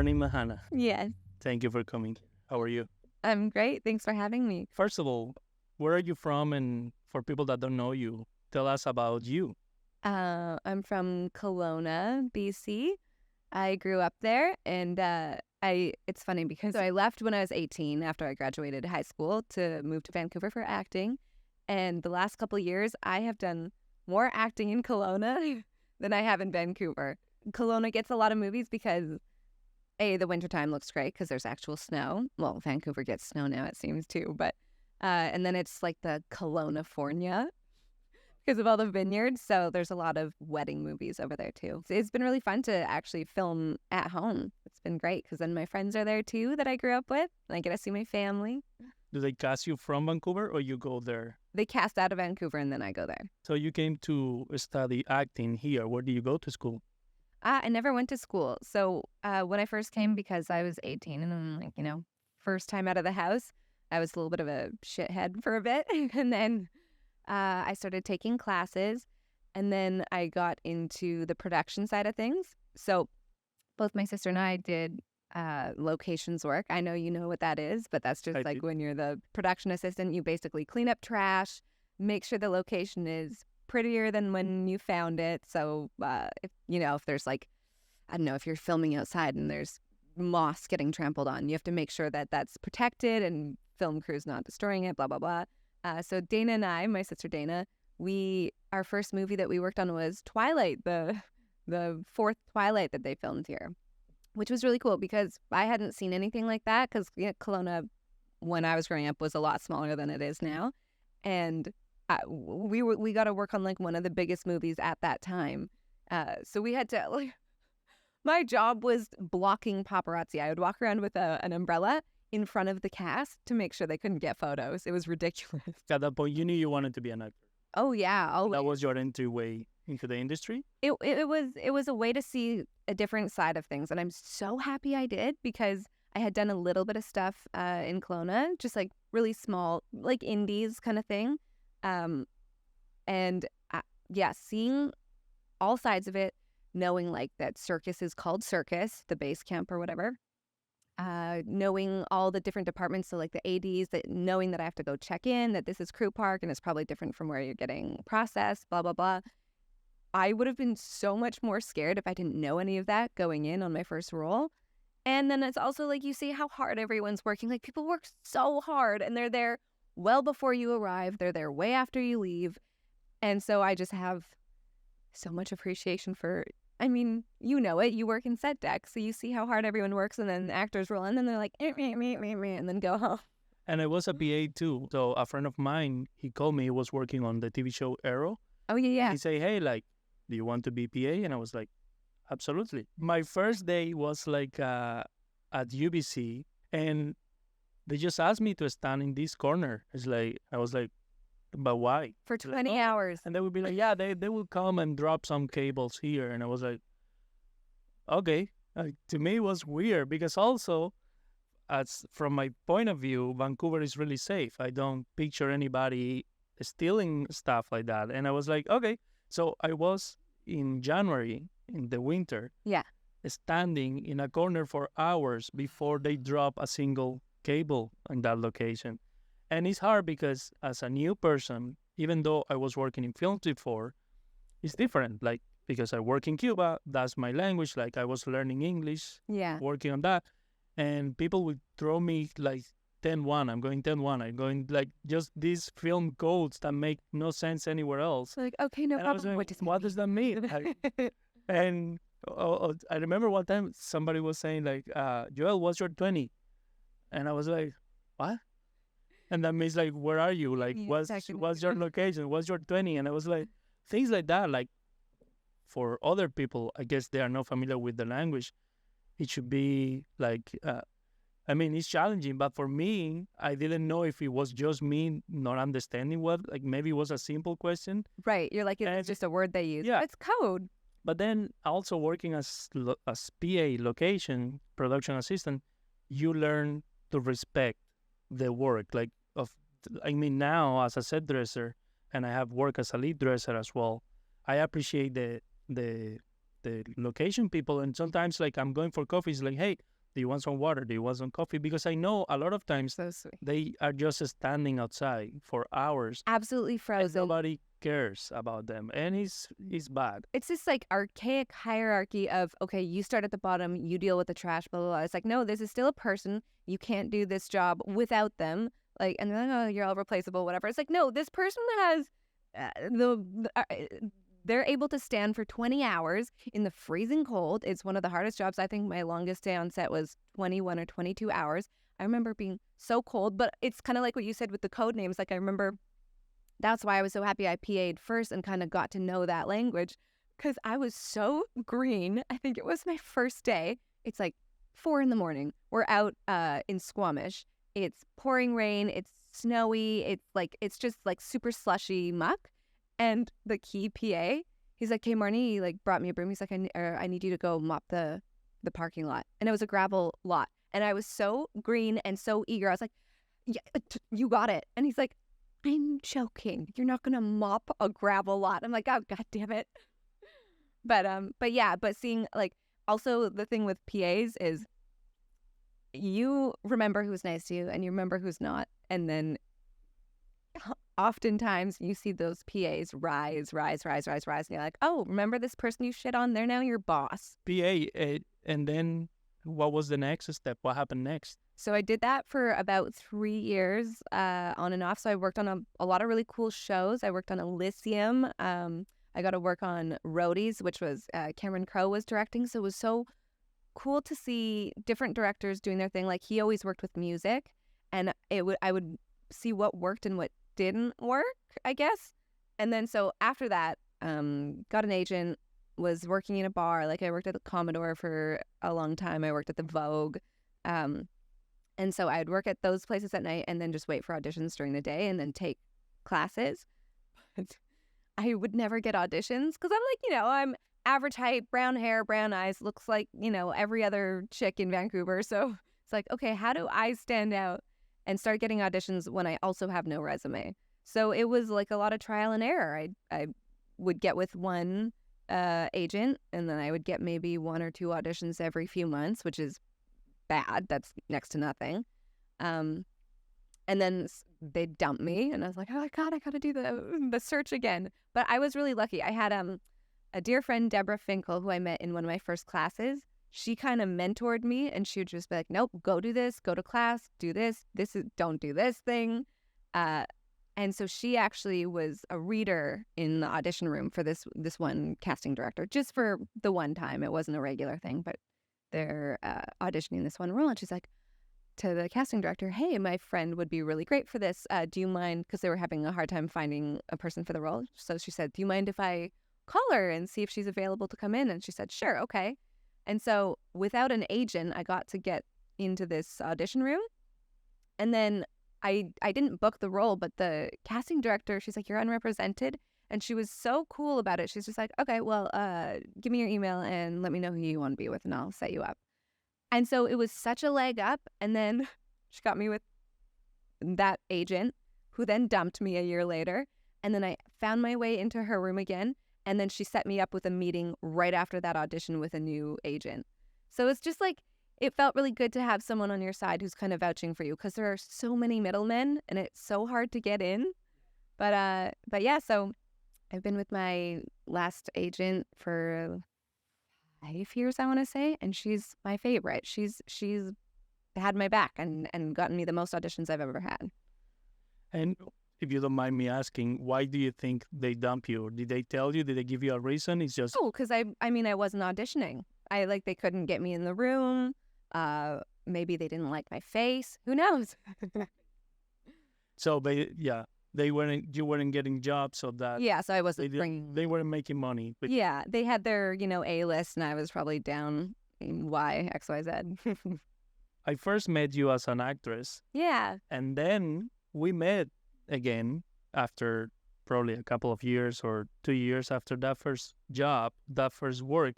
Marnie Mahannah. Yes, Thank you for coming. How are you? I'm great. Thanks for having me. First of all, where are you from? And for people that don't know you, tell us about you. I'm from Kelowna, BC. I grew up there, and it's funny because I left when I was 18 after I graduated high school to move to Vancouver for acting. And the last couple of years, I have done more acting in Kelowna than I have in Vancouver. Kelowna gets a lot of movies because the wintertime looks great because there's actual snow. Well, Vancouver gets snow now, it seems, too. But and then it's like the Kelowna-fornia because of all the vineyards. So there's a lot of wedding movies over there, too. So it's been really fun to actually film at home. It's been great because then my friends are there, too, that I grew up with. And I get to see my family. Do they cast you from Vancouver or you go there? They cast out of Vancouver and then I go there. So you came to study acting here. Where do you go to school? I never went to school. So when I first came, because I was 18 and I'm first time out of the house, I was a little bit of a shithead for a bit. And then I started taking classes, and then I got into the production side of things. So both my sister and I did locations work. I know you know what that is, but that's just when you're the production assistant, you basically clean up trash, make sure the location is prettier than when you found it. So if there's if you're filming outside and there's moss getting trampled on, you have to make sure that that's protected and film crew's not destroying it, blah, blah, blah. So Dana and I, my sister Dana, our first movie that we worked on was Twilight, the fourth Twilight that they filmed here, which was really cool because I hadn't seen anything like that because Kelowna, when I was growing up, was a lot smaller than it is now. And we got to work on one of the biggest movies at that time. So we had to my job was blocking paparazzi. I would walk around with an umbrella in front of the cast to make sure they couldn't get photos. It was ridiculous. At that point, you knew you wanted to be an actor. Oh yeah, always. That was your entryway into the industry? It was a way to see a different side of things, and I'm so happy I did because I had done a little bit of stuff in Kelowna, just really small, indies kind of thing. Seeing all sides of it, knowing that circus is called circus, the base camp or whatever, knowing all the different departments, so the ADs, knowing that I have to go check in, that this is crew park and it's probably different from where you're getting processed, blah, blah, blah. I would have been so much more scared if I didn't know any of that going in on my first role. And then it's also you see how hard everyone's working. People work so hard and they're there well before you arrive. They're there way after you leave. And so I just have so much appreciation for, you know it. You work in set deck, so you see how hard everyone works, and then the actors roll in and they're like, and then go home. And I was a PA too. So a friend of mine, he called me, he was working on the TV show Arrow. Oh, yeah. He said, hey, do you want to be PA? And I was like, absolutely. My first day was at UBC, and they just asked me to stand in this corner. I was like, but why? For 20 hours. And they would be like, yeah, they will come and drop some cables here. And I was like, okay. To me, it was weird because also, from my point of view, Vancouver is really safe. I don't picture anybody stealing stuff like that. And I was like, okay. So I was in January, in the winter, standing in a corner for hours before they drop a single cable in that location. And it's hard because as a new person, even though I was working in films before, it's different. Because I work in Cuba, that's my language. I was learning English, working on that. And people would throw me 10-1. I'm going 10-1. I'm going just these film codes that make no sense anywhere else. Okay, no problem. What does that mean? And I remember one time somebody was saying Yoel, what's your 20? And I was like, what? And that means where are you? What's your location? What's your 20? And I was like, things like that. For other people, I guess they are not familiar with the language. It should be it's challenging. But for me, I didn't know if it was just me not understanding what, maybe it was a simple question. Right. You're it's just a word they use. Yeah. It's code. But then also working as PA, location, production assistant, you learn to respect the work. Now as a set dresser, and I have worked as a lead dresser as well, I appreciate the location people. And sometimes I'm going for coffee, it's hey, Do you want some water? Do you want some coffee? Because I know a lot of times So sweet. they are just standing outside for hours. Absolutely And frozen. nobody cares about them, and it's bad. It's this like archaic hierarchy of, okay, you start at the bottom, you deal with the trash, blah, blah, blah. It's like, no, this is still a person. You can't do this job without them. Like, and they're like, oh, you're all replaceable, whatever. It's like, no, this person has they're able to stand for 20 hours in the freezing cold. It's one of the hardest jobs. I think my longest day on set was 21 or 22 hours. I remember being so cold, but it's kind of like what you said with the code names. Like, I remember that's why I was so happy I PA'd first and kind of got to know that language, because I was so green. I think it was my first day. It's like 4 a.m. We're out in Squamish. It's pouring rain. It's snowy. It's just like super slushy muck. And the key PA, he's like, hey, Marnie, like brought me a broom. He's like, I need you to go mop the parking lot. And it was a gravel lot. And I was so green and so eager. I was like, yeah, you got it. And he's like, I'm joking. You're not gonna mop a gravel lot. I'm like, oh, God damn it. But seeing, like, also the thing with PAs is you remember who's nice to you and you remember who's not. And then oftentimes you see those PAs rise. And you're like, oh, remember this person you shit on? They're now your boss. PA, and then what was the next step? What happened next? So I did that for about 3 years on and off. So I worked on a lot of really cool shows. I worked on Elysium. I got to work on Roadies, which was Cameron Crowe was directing. So it was so cool to see different directors doing their thing. Like, he always worked with music, and I would see what worked and what didn't work, I guess. And then so after that, got an agent, was working in a bar. Like, I worked at the Commodore for a long time. I worked at the Vogue. And so I'd work at those places at night and then just wait for auditions during the day and then take classes. But I would never get auditions because I'm like, I'm average height, brown hair, brown eyes, looks like, every other chick in Vancouver. So it's like, okay, how do I stand out and start getting auditions when I also have no resume? So it was like a lot of trial and error. I would get with one agent, and then I would get maybe 1 or 2 auditions every few months, which is bad. That's next to nothing. And then they dumped me, and I was like, oh God, I gotta do the search again. But I was really lucky. I had a dear friend, Deborah Finkel, who I met in one of my first classes. She kind of mentored me, and she would just be like, nope, go do this, go to class, do this. Don't do this thing. And so she actually was a reader in the audition room for this one casting director, just for the one time. It wasn't a regular thing, but they're auditioning this one role. And she's like to the casting director, hey, my friend would be really great for this. Do you mind? Because they were having a hard time finding a person for the role. So she said, do you mind if I call her and see if she's available to come in? And she said, sure, okay. And so without an agent, I got to get into this audition room. And then I didn't book the role, but the casting director, she's like, you're unrepresented. And she was so cool about it. She's just like, okay, well, give me your email and let me know who you want to be with, and I'll set you up. And so it was such a leg up. And then she got me with that agent, who then dumped me a year later. And then I found my way into her room again. And then she set me up with a meeting right after that audition with a new agent. So it's just like, it felt really good to have someone on your side who's kind of vouching for you, because there are so many middlemen and it's so hard to get in. But yeah, so I've been with my last agent for 5 years, I want to say, and she's my favorite. She's had my back and gotten me the most auditions I've ever had. And if you don't mind me asking, why do you think they dump you? Did they tell you? Did they give you a reason? It's just because I mean, I wasn't auditioning. They couldn't get me in the room. Maybe they didn't like my face. Who knows? So you weren't getting jobs, so that so I wasn't bringing. They weren't making money. But yeah, they had their A list, and I was probably down in Y, X, Y, Z. I first met you as an actress. Yeah, and then we met again after probably a couple of years or 2 years after that first job, that first work.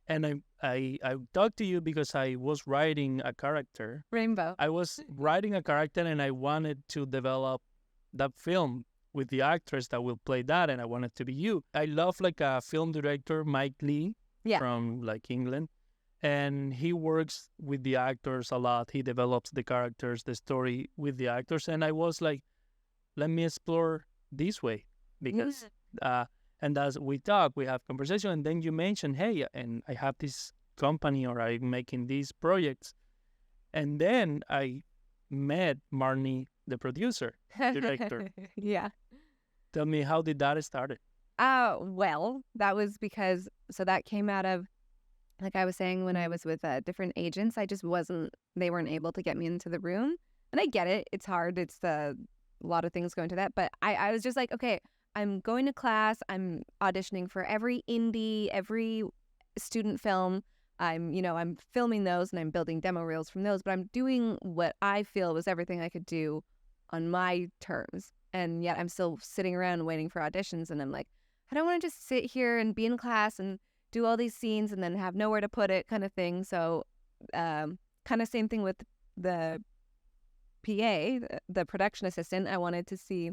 And I talked to you because I was writing a character. Rainbow. I was writing a character, and I wanted to develop that film with the actress that will play that, and I wanted to be you. I love like a film director, Mike Lee, from like England. and he works with the actors a lot. He develops the characters, the story with the actors. And I was like, let me explore this way because, and as we talk, we have conversation, and then you mention, hey, and I have this company or I'm making these projects. And then I met Marnie, the producer, director. Yeah. Tell me, how did that start? Well, that was because, so that came out of, like I was saying, when I was with different agents, they weren't able to get me into the room. And I get it. It's hard. It's a lot of things go into that. But I was just like, okay, I'm going to class. I'm auditioning for every indie, every student film. I'm filming those and I'm building demo reels from those. But I'm doing what I feel was everything I could do on my terms. And yet I'm still sitting around waiting for auditions. And I'm like, I don't want to just sit here and be in class and do all these scenes and then have nowhere to put it, kind of thing. So kind of same thing with the PA, the production assistant. I wanted to see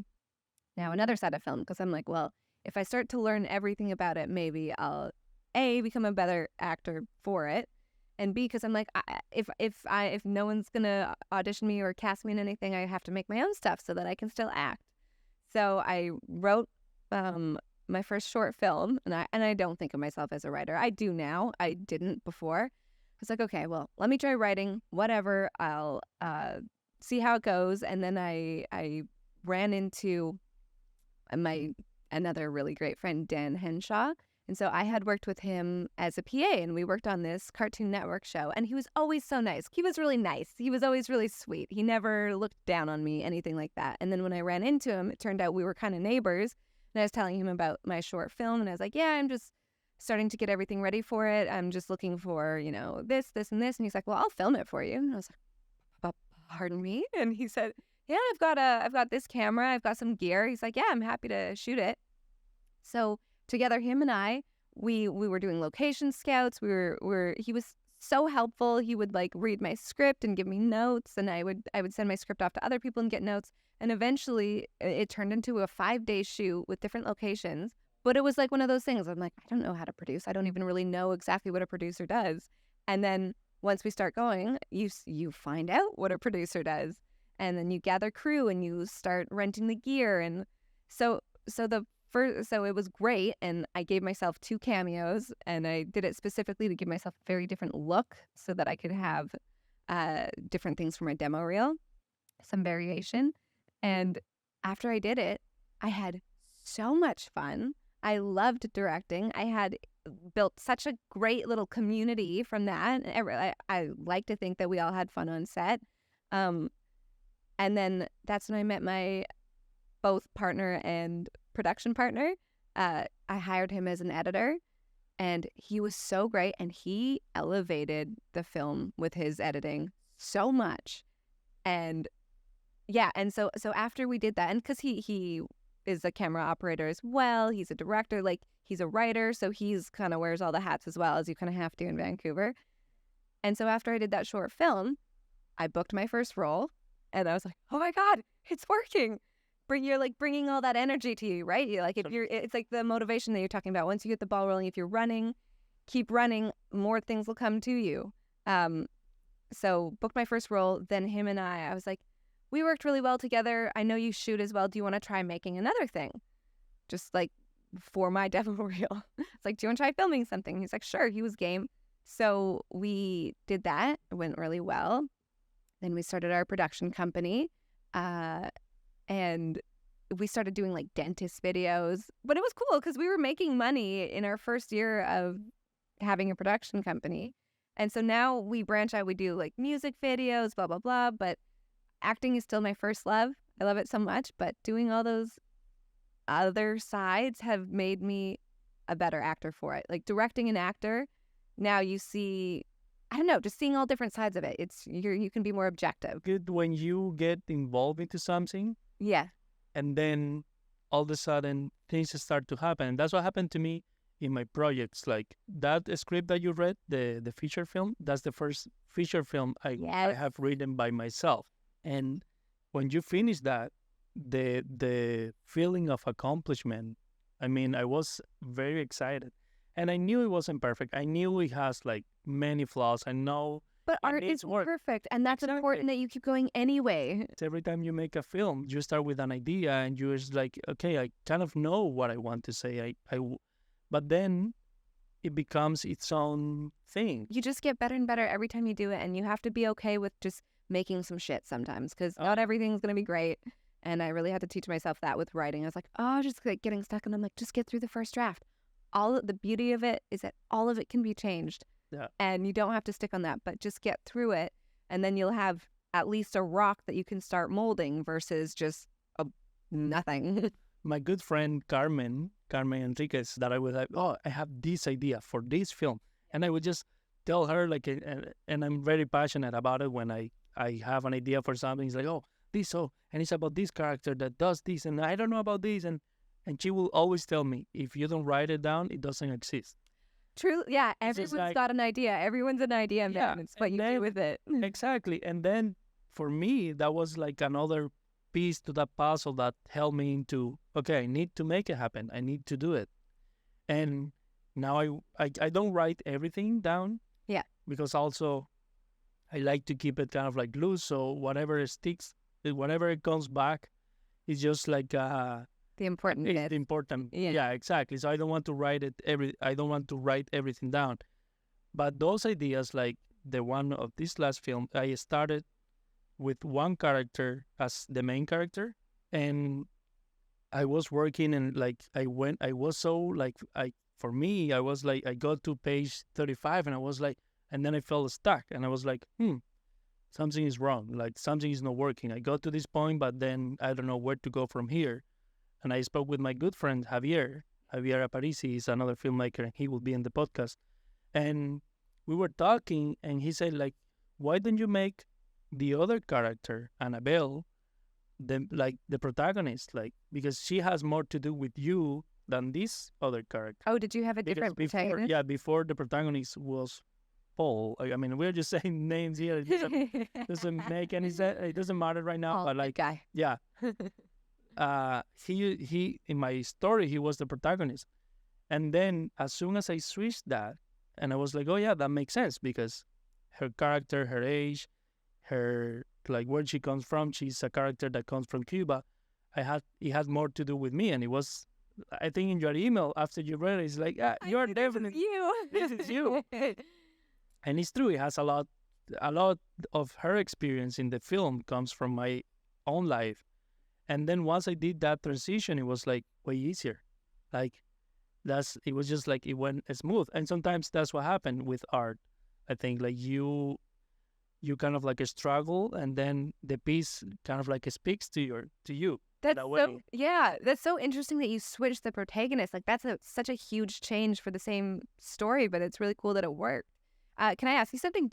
now another side of film because I'm like, well, if I start to learn everything about it, maybe I'll A, become a better actor for it, and B, because I'm like, if no one's gonna audition me or cast me in anything, I have to make my own stuff so that I can still act. So I wrote my first short film, and I don't think of myself as a writer. I do now. I didn't before. I was like, okay, well, let me try writing. Whatever. I'll see how it goes. And then I ran into another really great friend, Dan Henshaw. And so I had worked with him as a PA, and we worked on this Cartoon Network show. And he was always so nice. He was really nice. He was always really sweet. He never looked down on me, anything like that. And then when I ran into him, it turned out we were kind of neighbors. And I was telling him about my short film, and I was like, yeah, I'm just starting to get everything ready for it. I'm just looking for, this, and this. And he's like, well, I'll film it for you. And I was like, pardon me? And he said, yeah, I've got this camera. I've got some gear. He's like, yeah, I'm happy to shoot it. So together, him and I, we were doing location scouts. He was so helpful. He would like read my script and give me notes, and I would send my script off to other people and get notes. And eventually it turned into a 5-day shoot with different locations. But it was like one of those things. I'm like, I don't know how to produce. I don't even really know exactly what a producer does. And then once we start going, you find out what a producer does. And then you gather crew and you start renting the gear. And so it was great. And I gave myself 2 cameos, and I did it specifically to give myself a very different look so that I could have different things for my demo reel, some variation. And after I did it, I had so much fun. I loved directing. I had built such a great little community from that. I like to think that we all had fun on set. And then that's when I met my both partner and production partner. I hired him as an editor, and he was so great. And he elevated the film with his editing so much. And yeah, and so after we did that, and because he is a camera operator as well, he's a director, like he's a writer, so he's kind of wears all the hats as well, as you kind of have to in Vancouver. And so after I did that short film, I booked my first role, and I was like, oh my God, it's working. You're like bringing all that energy to you, right? It's like the motivation that you're talking about. Once you get the ball rolling, if you're running, keep running, more things will come to you. So booked my first role. Then him and I was like, we worked really well together. I know you shoot as well. Do you want to try making another thing? Just like for my demo reel. It's like, do you want to try filming something? He's like, sure. He was game. So we did that. It went really well. Then we started our production company. And we started doing like dentist videos. But it was cool because we were making money in our first year of having a production company. And so now we branch out. We do like music videos, blah, blah, blah. But acting is still my first love. I love it so much. But doing all those other sides have made me a better actor for it. Like directing an actor, now you see, I don't know, just seeing all different sides of it. You can be more objective. Good when you get involved into something. Yeah. And then all of a sudden things start to happen. And that's what happened to me in my projects. Like that script that you read, the feature film, that's the first feature film I have written by myself. And when you finish that, the feeling of accomplishment, I mean, I was very excited. And I knew it wasn't perfect. I knew it has like many flaws. I know But it art needs isn't work. perfect, and that's Exactly. important that you keep going anyway. Every time you make a film, you start with an idea and you're just like, okay, I kind of know what I want to say. But then it becomes its own thing. You just get better and better every time you do it, and you have to be okay with just making some shit sometimes, because not everything's gonna be great. And I really had to teach myself that with writing. I was like, oh, just like getting stuck, and I'm like, just get through the first draft. The beauty of it is that all of it can be changed, Yeah. and you don't have to stick on that, but just get through it, and then you'll have at least a rock that you can start molding versus just a nothing. My good friend Carmen Enriquez, that I was like, oh, I have this idea for this film. And I would just tell her, like, and I'm very passionate about it when I have an idea for something. It's like, oh, this, oh, and it's about this character that does this, and I don't know about this. And she will always tell me, if you don't write it down, it doesn't exist. True. Yeah. It's just Everyone's like- got an idea. Everyone's an idea, Yeah, man. It's what and you then- do with it. Exactly. And then for me, that was like another piece to that puzzle that helped me into, okay, I need to make it happen. I need to do it. And now I don't write everything down. Yeah. Because also I like to keep it kind of like loose. So whatever sticks, whatever it comes back, it's just like The important it's bit. important. Yeah. Yeah, exactly. So I don't want to I don't want to write everything down. But those ideas, like the one of this last film, I started with one character as the main character, and I was working, and like I was so like for me, I was like, I got to page 35 and I was like, and then I felt stuck and I was like, something is wrong. Like something is not working. I got to this point, but then I don't know where to go from here. And I spoke with my good friend, Javier Aparici. He's another filmmaker, and he will be in the podcast. And we were talking, and he said, like, why don't you make the other character, Annabelle, the protagonist, like, because she has more to do with you than this other character. Oh, did you have a different protagonist? Before the protagonist was Paul. I mean, we're just saying names here. It doesn't make any sense. It doesn't matter right now. Oh, but good like, guy. yeah, he in my story, he was the protagonist. And then as soon as I switched that, and I was like, oh yeah, that makes sense, because her character, her age, her like where she comes from, she's a character that comes from Cuba. It had more to do with me, and it was, I think in your email after you read it, it's like, you're definitely you. This is you. And it's true. It has a lot of her experience in the film comes from my own life. And then once I did that transition, it was like way easier. Like it was just like it went smooth. And sometimes that's what happened with art. I think like you kind of like a struggle, and then the piece kind of like speaks to you. That's that so way. that's so interesting that you switched the protagonist. Like that's such a huge change for the same story, but it's really cool that it worked. Can I ask you something?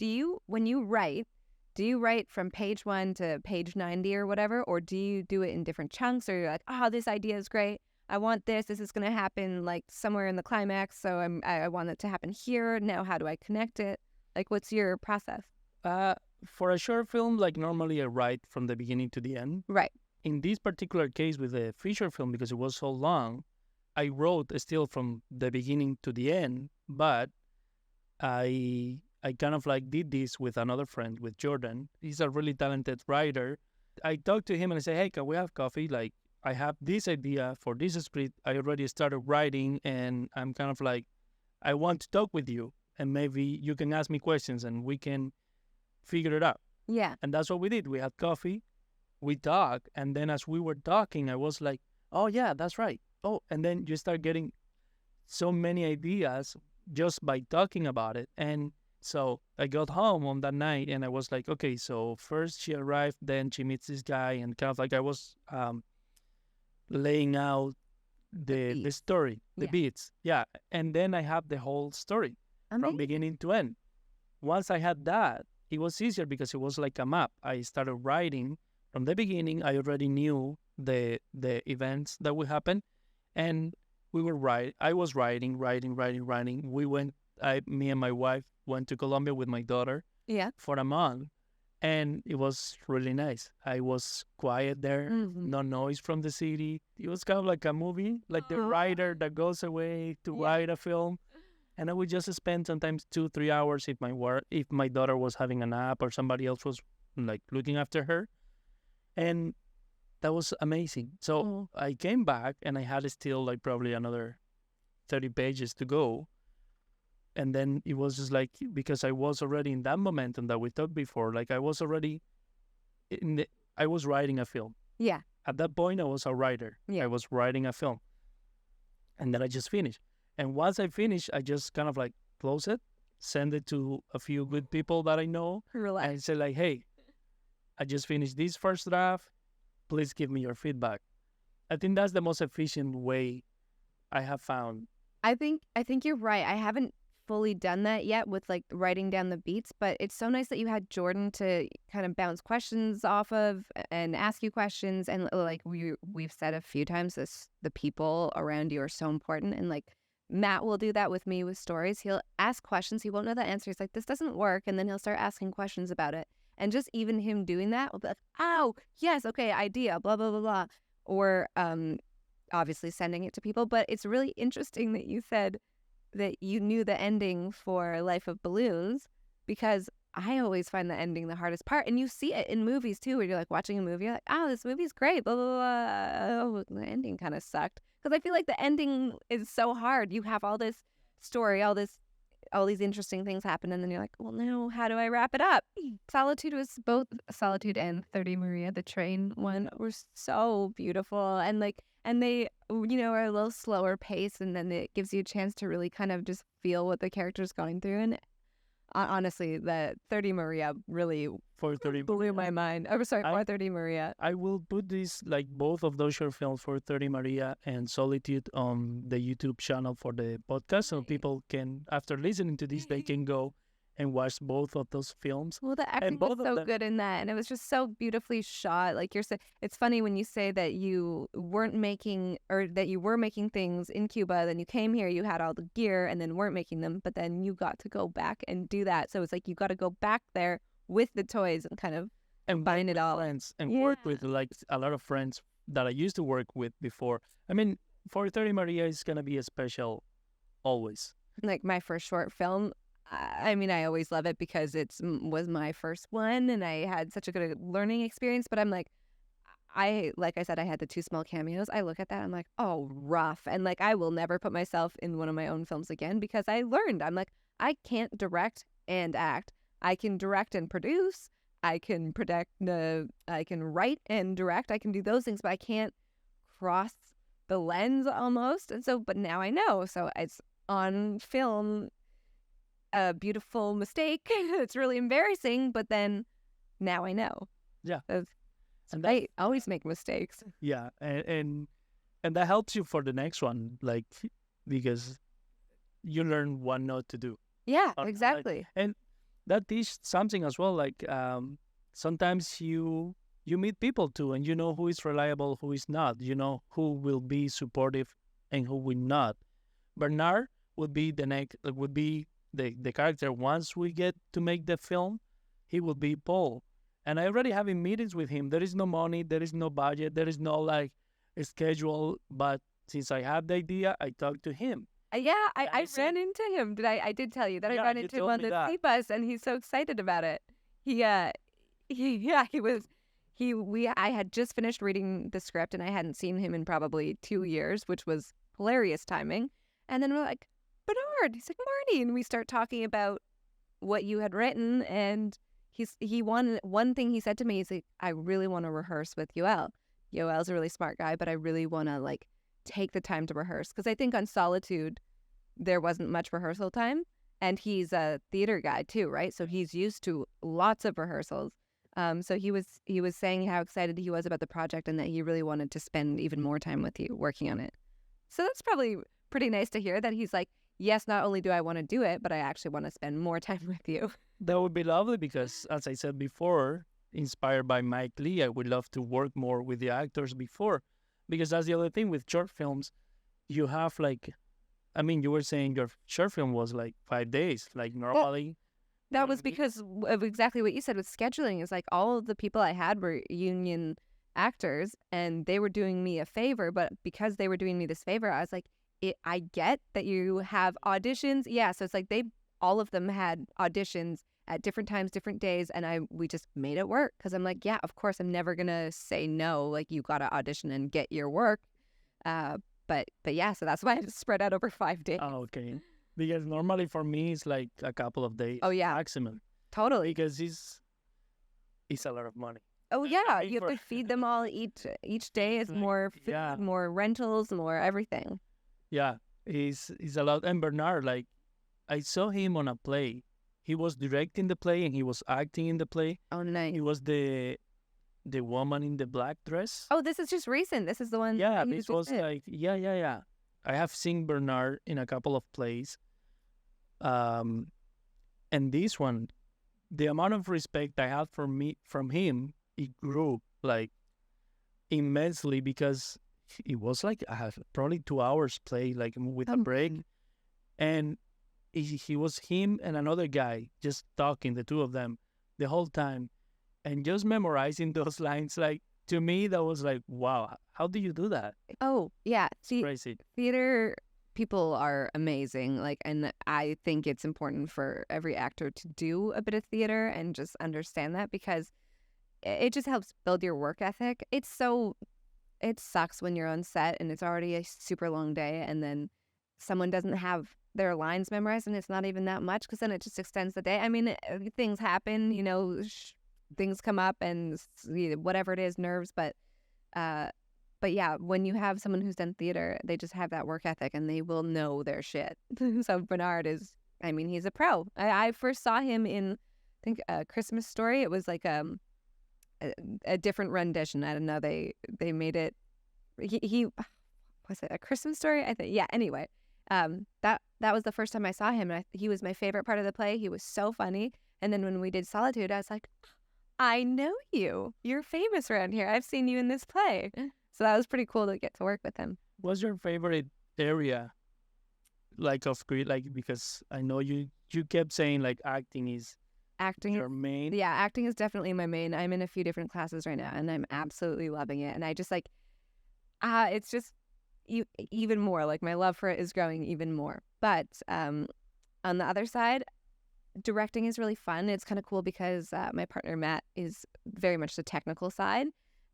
When you write, do you write from page 1 to page 90 or whatever, or do you do it in different chunks? Or you're like, oh, this idea is great. I want this. This is going to happen like somewhere in the climax. So I want it to happen here. Now, how do I connect it? Like, what's your process? For a short film, like normally I write from the beginning to the end. Right. In this particular case with the feature film, because it was so long, I wrote still from the beginning to the end, but I kind of like did this with another friend, with Jordan. He's a really talented writer. I talked to him and I said, hey, can we have coffee? Like, I have this idea for this script. I already started writing, and I'm kind of like, I want to talk with you, and maybe you can ask me questions and we can figure it out. Yeah. And that's what we did. We had coffee, we talked, and then as we were talking, I was like, oh yeah, that's right. Oh, and then you start getting so many ideas just by talking about it. And so I got home on that night, and I was like, okay, so first she arrived, then she meets this guy, and kind of like I was laying out the story, the Yeah. beats. Yeah. And then I have the whole story from Amazing. beginning to end. Once I had that, it was easier because it was like a map. I started writing from the beginning. I already knew the events that would happen, and we were I was writing. We went. Me and my wife went to Colombia with my daughter Yeah. for a month, and it was really nice. I was quiet there, Mhm. no noise from the city. It was kind of like a movie, like the Aw. writer that goes away to Yeah. write a film. And I would just spend sometimes 2-3 hours if my daughter was having a nap or somebody else was like looking after her. And that was amazing. So I came back and I had still like probably another 30 pages to go. And then it was just like, because I was already in that momentum that we talked before, like I was already I was writing a film. Yeah. At that point, I was a writer. Yeah. I was writing a film. And then I just finished. And once I finished, I just kind of like close it, send it to a few good people that I know, Relax. and say like, hey, I just finished this first draft. Please give me your feedback. I think that's the most efficient way I have found. I think you're right. I haven't fully done that yet with like writing down the beats, but it's so nice that you had Jordan to kind of bounce questions off of and ask you questions. And like we've said a few times, the people around you are so important. And like Matt will do that with me with stories. He'll ask questions. He won't know the answer. He's like, this doesn't work. And then he'll start asking questions about it. And just even him doing that will be like, oh, yes, okay, idea, blah, blah, blah, blah. Or obviously sending it to people. But it's really interesting that you said that you knew the ending for Life of Balloons, because I always find the ending the hardest part. And you see it in movies too, where you're like watching a movie, you're like, oh, this movie's great, blah, blah, blah. Oh, the ending kind of sucked. Because I feel like the ending is so hard. You have all this story, all these interesting things happen, and then you're like, well, now how do I wrap it up? Solitude was both Solitude and 30 María, the train one, were so beautiful, and they are a little slower pace, and then it gives you a chance to really kind of just feel what the character's going through. And honestly, the 30 María really blew my mind. Oh, sorry, 4:30 María. I will put this, like both of those short films, 4:30 María and Solitude, on the YouTube channel for the podcast, so people can, after listening to this, they can go and watch both of those films. Well, the acting was so good in that, and it was just so beautifully shot. Like you're saying, it's funny when you say that you weren't making, or that you were making things in Cuba, then you came here, you had all the gear, and then weren't making them, but then you got to go back and do that. So it's like you got to go back there with the toys and kind of combine it all. Friends, and work with like a lot of friends that I used to work with before. I mean, 4:30 María is gonna be a special always. Like my first short film. I mean, I always love it because was my first one, and I had such a good learning experience. But I'm like I said, I had the 2 small cameos. I look at that, I'm like, oh, rough. And like, I will never put myself in one of my own films again, because I learned. I'm like, I can't direct and act. I can direct and produce. I can I can write and direct. I can do those things, but I can't cross the lens almost. And so, but now I know. So it's on film. A beautiful mistake. It's really embarrassing, but then now I know. Yeah. And I always make mistakes. Yeah, and that helps you for the next one, like, because you learn what not to do. Yeah, exactly. And that teaches something as well. Like sometimes you meet people too, and you know who is reliable, who is not. You know who will be supportive and who will not. Bernard would be the character. Once we get to make the film, he will be Paul. And I already having meetings with him. There is no money, there is no budget, there is no like a schedule. But since I had the idea, I talked to him. Yeah, I ran into him. I did tell you that I ran into him on the sea bus, and he's so excited about it. I had just finished reading the script, and I hadn't seen him in probably 2 years, which was hilarious timing. And then we're like, Bernard, he's like, Marnie, and we start talking about what you had written, and one thing he said to me is like, I really want to rehearse with Yoel. Yoel's a really smart guy, but I really want to like take the time to rehearse, because I think on Solitude there wasn't much rehearsal time, and he's a theater guy too, right? So he's used to lots of rehearsals. So he was saying how excited he was about the project, and that he really wanted to spend even more time with you working on it. So that's probably pretty nice to hear, that he's like, yes, not only do I want to do it, but I actually want to spend more time with you. That would be lovely, because, as I said before, inspired by Mike Lee, I would love to work more with the actors before. Because that's the other thing with short films. You have you were saying your short film was like 5 days, like normally. That was because of exactly what you said with scheduling. Is like all of the people I had were union actors, and they were doing me a favor. But because they were doing me this favor, I was like, I get that you have auditions. Yeah, so it's like all of them had auditions at different times, different days, and we just made it work because I'm like, yeah, of course, I'm never gonna say no. Like, you got to audition and get your work. But yeah, so that's why it's spread out over 5 days. Oh, okay. Because normally for me it's like a couple of days. Oh, yeah. Maximum. Totally. Because it's a lot of money. Oh yeah, you have to feed them all each day. Is like, more food, yeah. more rentals, more everything. Yeah, he's a lot. And Bernard, like, I saw him on a play. He was directing the play and he was acting in the play. Oh, nice. He was the woman in the black dress. Oh, this is just recent. This is the one. Yeah, that he this just was did. like yeah. I have seen Bernard in a couple of plays. And this one, the amount of respect I had from him, it grew like immensely because it was like probably 2 hours play, like with a break, and he was him and another guy just talking, the two of them, the whole time, and just memorizing those lines. Like, to me, that was like, wow, how do you do that? Oh yeah, see, Crazy. theater people are amazing. Like, and I think it's important for every actor to do a bit of theater and just understand that because it just helps build your work ethic. It sucks when you're on set and it's already a super long day and then someone doesn't have their lines memorized and it's not even that much because then it just extends the day. I mean, things happen, things come up and whatever it is, nerves. But yeah, when you have someone who's done theater, they just have that work ethic and they will know their shit. So Bernard he's a pro. I first saw him in, I think, A Christmas Story. It was like a different rendition. I don't know. They made it. He was it A Christmas Story? I think. Yeah. Anyway, that was the first time I saw him, and he was my favorite part of the play. He was so funny. And then when we did Solitude, I was like, I know you. You're famous around here. I've seen you in this play. So that was pretty cool to get to work with him. What's your favorite area, like, of like, because I know you kept saying like acting is your main. Yeah, acting is definitely my main. I'm in a few different classes right now, and I'm absolutely loving it. And I just like, it's just even more. Like, my love for it is growing even more. But on the other side, directing is really fun. It's kind of cool because my partner Matt is very much the technical side.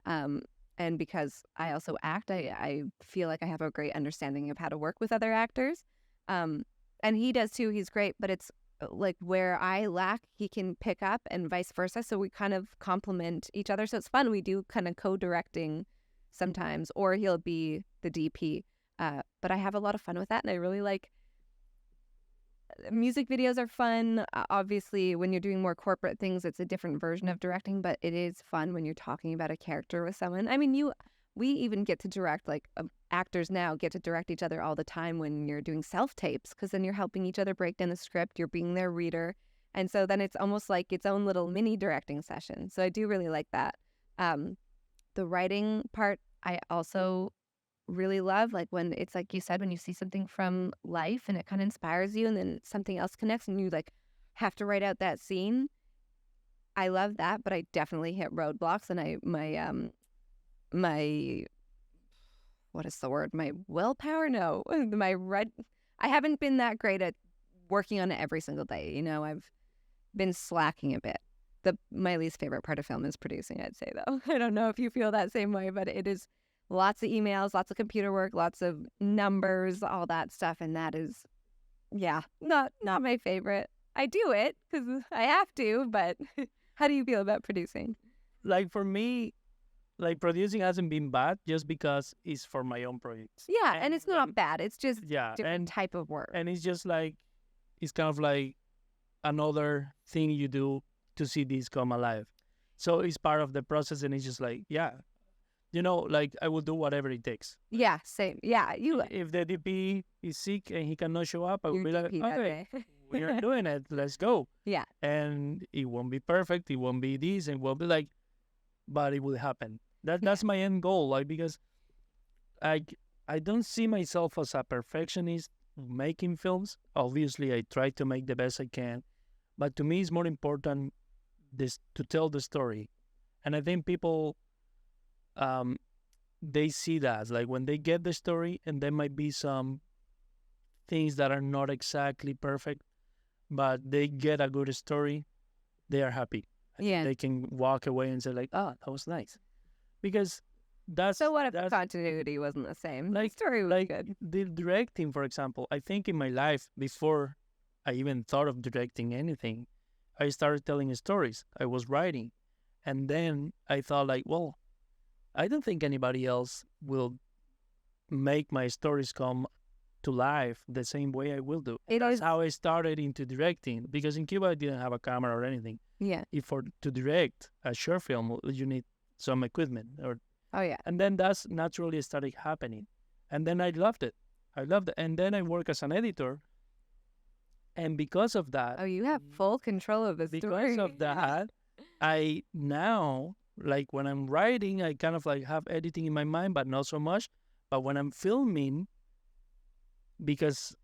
And because I also act, I feel like I have a great understanding of how to work with other actors. And he does too. He's great, but it's like where I lack, he can pick up and vice versa. So we kind of complement each other. So it's fun. We do kind of co-directing sometimes, or he'll be the DP. But I have a lot of fun with that. And I really like music videos are fun. Obviously, when you're doing more corporate things, it's a different version of directing, but it is fun when you're talking about a character with someone. I mean, we even get to direct, like, actors now get to direct each other all the time when you're doing self-tapes, because then you're helping each other break down the script, you're being their reader. And so then it's almost like its own little mini directing session. So I do really like that. The writing part, I also really love, like, when it's like you said, when you see something from life and it kind of inspires you and then something else connects and you like have to write out that scene. I love that, but I definitely hit roadblocks, and my what is the word? My willpower? No, I haven't been that great at working on it every single day. I've been slacking a bit. My least favorite part of film is producing, I'd say, though. I don't know if you feel that same way, but it is lots of emails, lots of computer work, lots of numbers, all that stuff. And that is, yeah, not my favorite. I do it because I have to, but how do you feel about producing? Like, for me, like, producing hasn't been bad just because it's for my own projects. Yeah, and it's not bad. It's just different type of work. And it's just like, it's kind of like another thing you do to see this come alive. So it's part of the process, and it's just like, yeah, like, I will do whatever it takes. Yeah, same. Yeah, If the DP is sick and he cannot show up, I will be like, DP that okay, day. we are doing it. Let's go. Yeah. And it won't be perfect. It won't be this, and it won't be like, but it will happen. That's my end goal. Like, because I don't see myself as a perfectionist making films. Obviously, I try to make the best I can, but to me, it's more important to tell the story. And I think people, they see that, like, when they get the story and there might be some things that are not exactly perfect, but they get a good story, they are happy. Yeah. They can walk away and say like, "Oh, that was nice," because So what if the that's continuity wasn't the same? The like story was good. the directing, for example. I think in my life, before I even thought of directing anything, I started telling stories. I was writing, and then I thought like, well, I don't think anybody else will make my stories come to life the same way I will do. It That's is, how I started into directing, because in Cuba I didn't have a camera or anything. yeah. If for to direct a short film, you need some equipment, Oh yeah. and then that's naturally started happening, and then I loved it. And then I work as an editor, and because of that, Oh, you have full control of the story. because of that, I now, like when I'm writing, I kind of like have editing in my mind, but not so much. But when I'm filming, because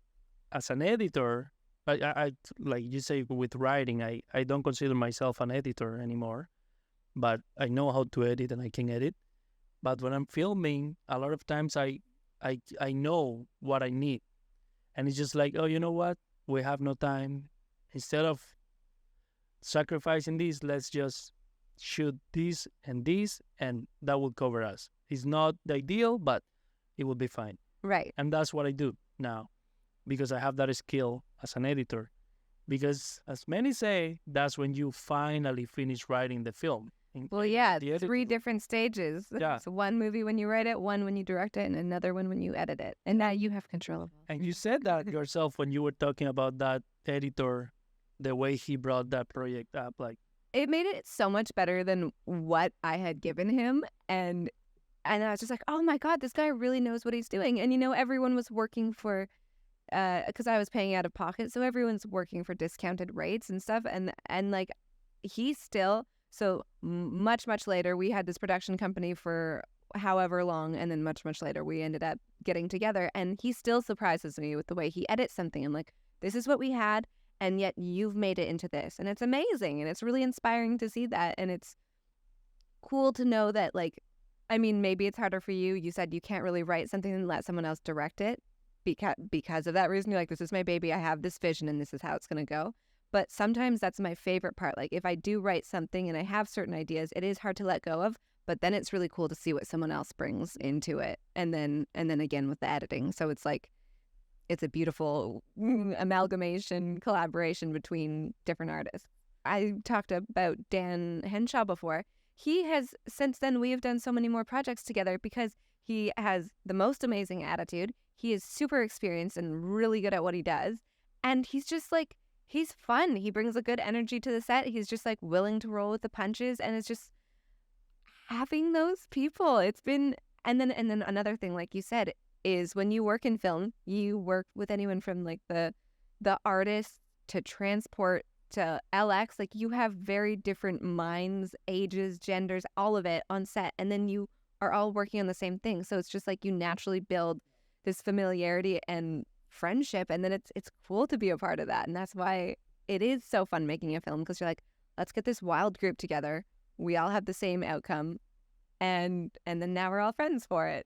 as an editor, I like you say with writing, I don't consider myself an editor anymore, but I know how to edit and I can edit. But when I'm filming, a lot of times I know what I need, and it's just like, oh, you know what? We have no time. Instead of sacrificing this, let's just shoot this, and that will cover us. It's not the ideal, but it will be fine. Right. And that's what I do now, because I have that skill as an editor. Because as many say, that's when you finally finish writing the film. Well, yeah, The edit- 3 different stages. Yeah. So one movie when you write it, one when you direct it, and another one when you edit it. And now you have control of it. And you said that yourself when you were talking about that editor, the way he brought that project up. Like, It made it so much better than what I had given him. And I was just like, oh my God, this guy really knows what he's doing. And, everyone was working for, because I was paying out of pocket. So everyone's working for discounted rates and stuff. And like, he still, so much, much later, we had this production company for however long. And then much, much later, we ended up getting together. And he still surprises me with the way he edits something. I'm like, this is what we had. And yet you've made it into this. And it's amazing. And it's really inspiring to see that. And it's cool to know that, like, I mean, maybe it's harder for you. You said you can't really write something and let someone else direct it because of that reason. You're like, this is my baby. I have this vision and this is how it's going to go. But sometimes that's my favorite part. Like if I do write something and I have certain ideas, it is hard to let go of. But then it's really cool to see what someone else brings into it. And then again with the editing. So it's like, it's a beautiful amalgamation, collaboration between different artists. I talked about Dan Henshaw before. He has, since then, we have done so many more projects together because he has the most amazing attitude. He is super experienced and really good at what he does. And he's just like, he's fun. He brings a good energy to the set. He's just like willing to roll with the punches. And it's just having those people. It's been, and then another thing, like you said, is when you work in film, you work with anyone from like the artist to transport to LX. Like you have very different minds, ages, genders, all of it on set. And then you are all working on the same thing. So it's just like you naturally build this familiarity and friendship. And then it's cool to be a part of that. And that's why it is so fun making a film, because you're like, let's get this wild group together. We all have the same outcome. And then now we're all friends for it.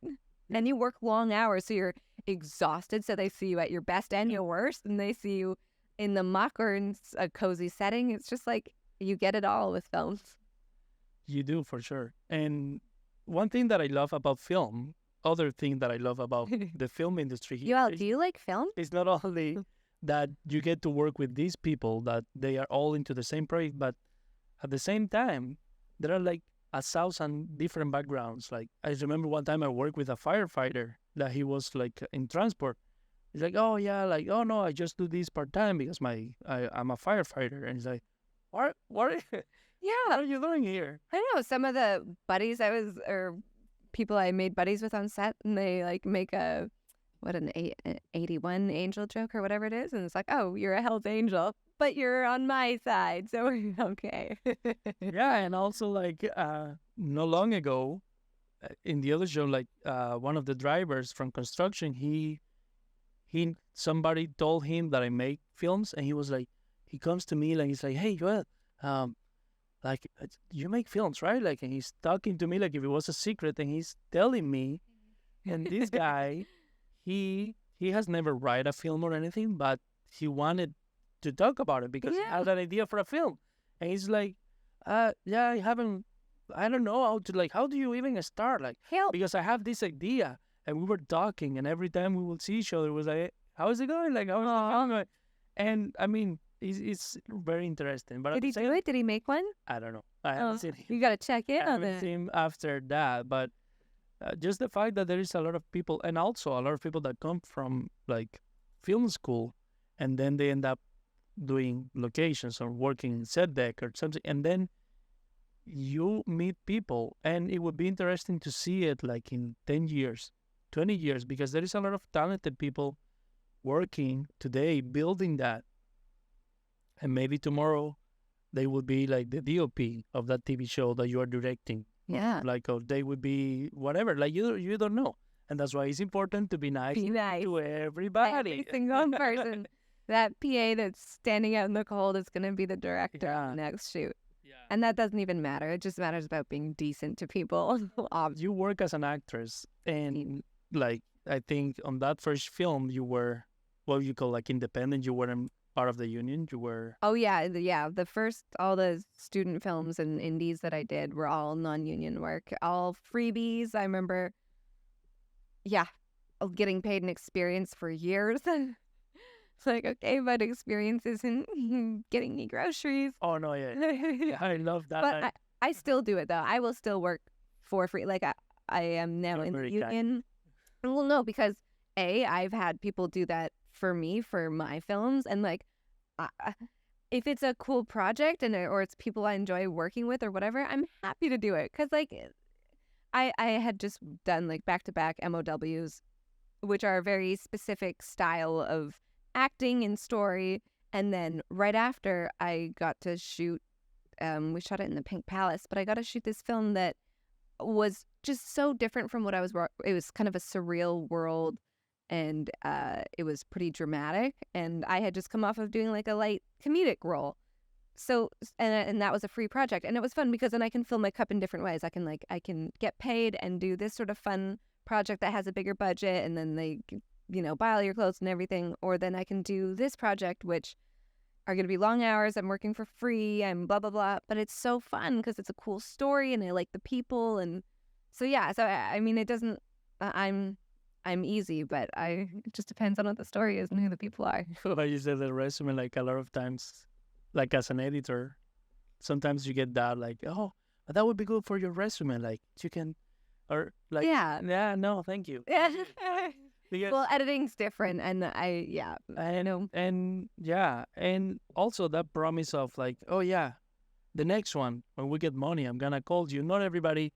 And you work long hours, so you're exhausted. So they see you at your best and your worst, and they see you in the muck or in a cozy setting. It's just like you get it all with films. you do for sure. And one thing that I love about film, other thing that I love about the film industry, Yoel, do you like film? it's not only that you get to work with these people that they are all into the same project, but at the same time, there are like 1,000 different backgrounds. Like I remember one time I worked with a firefighter that he was like in transport. He's like, oh yeah, like, oh no, I just do this part time because I'm a firefighter. And he's like, what what Yeah, are you doing here? I don't know. Some of the buddies or people I made buddies with on set, and they like make an 81 angel joke or whatever it is, and it's like, oh, you're a Hell's Angel, but you're on my side, so we're okay. Yeah, and also like not long ago, in the other show, like one of the drivers from construction, he somebody told him that I make films, and he was like, he comes to me like he's like, hey Joel, like you make films, right? Like, and he's talking to me like if it was a secret, and he's telling me, and this guy, he he has never write a film or anything, but he wanted to talk about it because he Yeah. had an idea for a film. And he's like, yeah, I don't know how to, like, how do you even start? Like, Help. because I have this idea, and we were talking, and every time we would see each other, it was like, how is it going? Like, how is the film going? And I mean, it's very interesting. But at Did the he same, do it? Did he make one? I don't know. I haven't Oh, seen him. you got to check in I on haven't it. seen him after that. But just the fact that there is a lot of people, and also a lot of people that come from like film school, and then they end up doing locations or working in set deck or something, and then you meet people, and it would be interesting to see it like in 10 years, 20 years, because there is a lot of talented people working today building that, and maybe tomorrow they will be like the DOP of that TV show that you are directing. Yeah. Like, or they would be whatever. Like, you don't know, and that's why it's important to be nice Be nice. to everybody. Every single person. That PA that's standing out in the cold is going to be the director of the next shoot. Yeah. And that doesn't even matter. It just matters about being decent to people. You work as an actress, and like I think on that first film you were what you call like independent. You weren't part of the union. You were Oh, yeah. The first, all the student films and indies that I did were all non-union work, all freebies. I remember, getting paid an experience for years. It's like, okay, but experience isn't getting me groceries. oh no yeah I love that. But I still do it, though. I will still work for free. Like, I am now You're in the very union. Well, no, because I've had people do that for me for my films, and like, if it's a cool project or it's people I enjoy working with or whatever, I'm happy to do it. Because like, I had just done like back-to-back MOWs, which are a very specific style of acting and story, and then right after I got to shoot. We shot it in the Pink Palace, but I got to shoot this film that was just so different from what I was. It was kind of a surreal world, and it was pretty dramatic. And I had just come off of doing like a light comedic role, so and that was a free project, and it was fun because then I can fill my cup in different ways. I can get paid and do this sort of fun project that has a bigger budget, and then they buy all your clothes and everything, or then I can do this project which are going to be long hours. I'm working for free. I'm blah, blah, blah. But it's so fun because it's a cool story and I like the people. And so, yeah. So, I mean, it doesn't, I'm easy, but it just depends on what the story is and who the people are. Like you said, the resume, like a lot of times, like as an editor, sometimes you get that, like, oh, that would be good for your resume. Like, you can, or like, Yeah. No, thank you. Yeah. Because, Well, editing's different. And I know. And yeah, and also that promise of like, oh yeah, the next one, when we get money, I'm gonna call you. Not everybody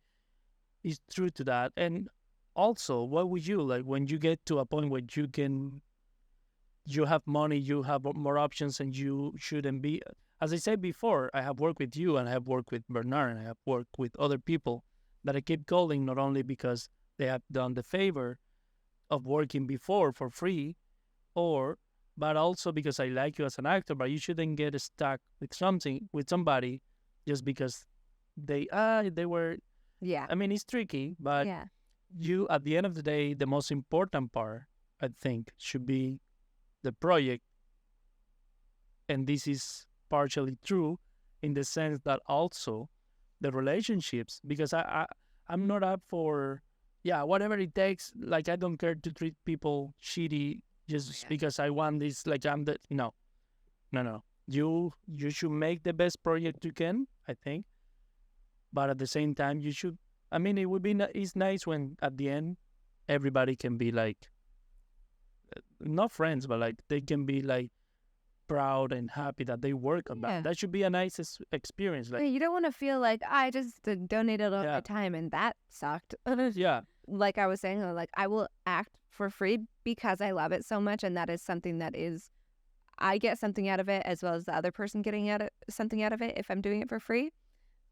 is true to that. And also, what would you like when you get to a point where you have money, you have more options, and you shouldn't be. As I said before, I have worked with you, and I have worked with Bernard, and I have worked with other people that I keep calling not only because they have done the favor of working before for free, but also because I like you as an actor. But you shouldn't get stuck with somebody just because they were. Yeah. I mean, it's tricky, but Yeah. you, at the end of the day, the most important part, I think, should be the project. And this is partially true in the sense that also the relationships, because I'm not up for, whatever it takes. Like, I don't care to treat people shitty just because I want this. Like, I'm the, no. You should make the best project you can, I think. But at the same time, you should, I mean, it would be, it's nice when at the end, everybody can be like, not friends, but like they can be like proud and happy that they work on that. Yeah. That should be a nice experience. Like, You don't want to feel like I just donated all my time and that sucked. yeah, Like I was saying, like I will act for free because I love it so much, and that is something that is, I get something out of it as well as the other person getting something out of it if I'm doing it for free.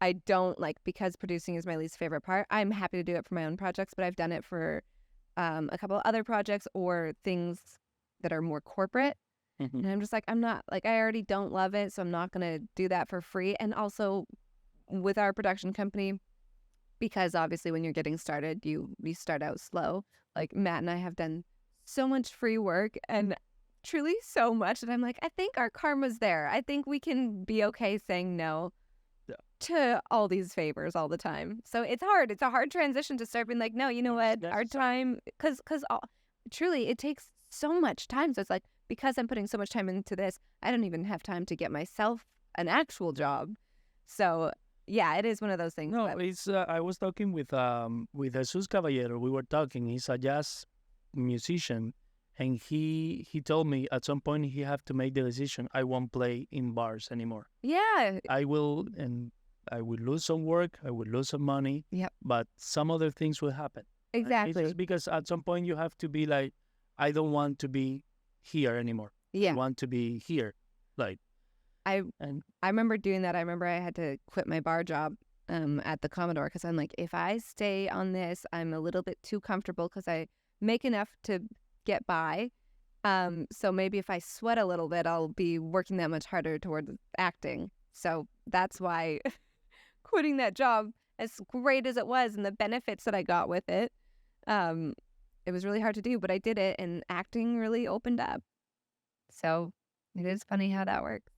I don't like, because producing is my least favorite part. I'm happy to do it for my own projects, but I've done it for a couple of other projects or things that are more corporate. And I'm just like, I'm not, like, I already don't love it, so I'm not going to do that for free. And also with our production company, because obviously when you're getting started, you start out slow. Like Matt and I have done so much free work and truly so much that I'm like, I think our karma's there. I think we can be okay saying no to all these favors all the time. So it's hard. It's a hard transition to start being like, no, you know what? Our time, because truly it takes so much time. So it's like, because I'm putting so much time into this, I don't even have time to get myself an actual job. So yeah, it is one of those things. No, it's I was talking with Jesus Caballero. We were talking. He's a jazz musician, and he told me at some point he have to make the decision. I won't play in bars anymore. Yeah. I will lose some work. I will lose some money. Yep. But some other things will happen. Exactly. It's just because at some point you have to be like, I don't want to be here anymore. Yeah. I want to be here. Like, I remember doing that. I remember I had to quit my bar job at the Commodore because I'm like, if I stay on this, I'm a little bit too comfortable because I make enough to get by. So maybe if I sweat a little bit, I'll be working that much harder towards acting. So that's why quitting that job, as great as it was and the benefits that I got with it, it was really hard to do, but I did it and acting really opened up. So it is funny how that works.